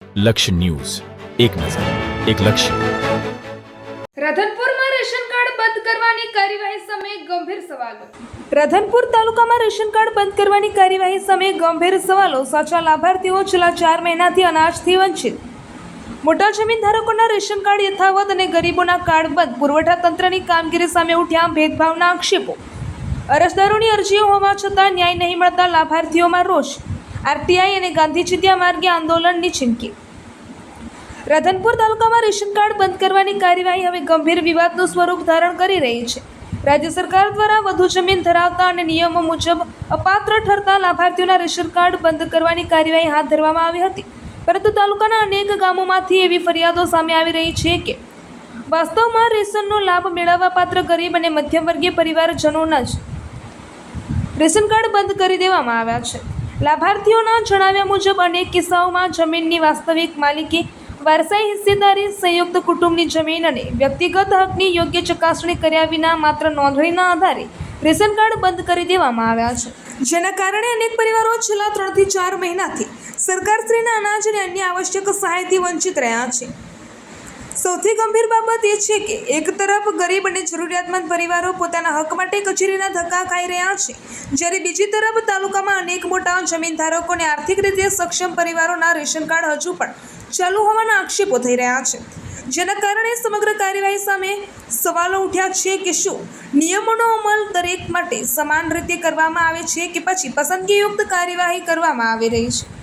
લક્ષ્ય ન્યૂઝ, એક નજર, એક લક્ષ્ય. રાધનપુરમાં રેશન કાર્ડ બંધ કરવાની કાર્યવાહી સામે ગંભીર સવાલો. રાધનપુર તાલુકામાં રેશન કાર્ડ બંધ કરવાની કાર્યવાહી સામે ગંભીર સવાલો. સાચા લાભાર્થીઓ છેલ્લા 4 મહિનાથી અનાજથી વંચિત. મોટા જમીન ધારકોના રેશન કાર્ડ યથાવત અને ગરીબોના કાર્ડ બંધ. પુરવઠા તંત્રની કામગીરી સામે ઉઠ્યા ભેદભાવના આક્ષેપો. અરજદારોની અરજીઓ હોવા છતાં ન્યાય નહીં મળતા લાભાર્થીઓમાં રોષ. આરટીઆઈ અને ગાંધી ચિંધ્યા માર્ગે આંદોલનની ચીમકી. રાધનપુર તાલુકામાં રેશન કાર્ડ બંધ કરવાની કાર્યવાહી હવે ગંભીર વિવાદનું સ્વરૂપ ધારણ કરી રહી છે. રાજ્ય સરકાર દ્વારા વધુ જમીન ધરાવતા અને નિયમો મુજબ અપાત્ર ઠરતા લાભાર્થીઓના રેશન કાર્ડ બંધ કરવાની કાર્યવાહી હાથ ધરવામાં આવી હતી. પરંતુ તાલુકાના અનેક ગામોમાંથી એવી ફરિયાદો સામે આવી રહી છે કે વાસ્તવમાં રેશનનો લાભ મેળવવા પાત્ર ગરીબ અને મધ્યમવર્ગીય પરિવારજનોના જ રેશન કાર્ડ બંધ કરી દેવામાં આવ્યા છે. લાભાર્થીઓના જણાવ્યા મુજબ અનેક કિસ્સાઓમાં જમીનની વાસ્તવિક માલિકી, વારસાઈ હિસ્સેદારી, સંયુક્ત કુટુંબની જમીન અને વ્યક્તિગત હકની યોગ્ય ચકાસણી કર્યા વિના માત્ર નોંધણીના આધારે રેશન કાર્ડ બંધ કરી દેવામાં આવ્યા છે. જેના કારણે અનેક પરિવારો છેલ્લા 3 થી 4 મહિનાથી સરકારશ્રીના અનાજ અને અન્ય આવશ્યક સહાયથી વંચિત રહ્યા છે. સૌથી ગંભીર બાબત એ છે કે એક તરફ ગરીબ અને જરૂરિયાતમંદ પરિવારો પોતાના હક માટે કચેરીના ધક્કા ખાઈ રહ્યા છે, જ્યારે બીજી તરફ તાલુકામાં અનેક મોટા જમીન ધારકો અને આર્થિક રીતે સક્ષમ પરિવારોના રેશન કાર્ડ હજુ પણ ચાલુ હોવાના આક્ષેપો થઈ રહ્યા છે. જેના કારણે સમગ્ર કાર્યવાહી સામે સવાલો ઉઠ્યા છે કે શું નિયમોનો અમલ દરેક માટે સમાન રીતે કરવામાં આવે છે કે પછી પસંદગીયુક્ત કાર્યવાહી કરવામાં આવી રહી છે.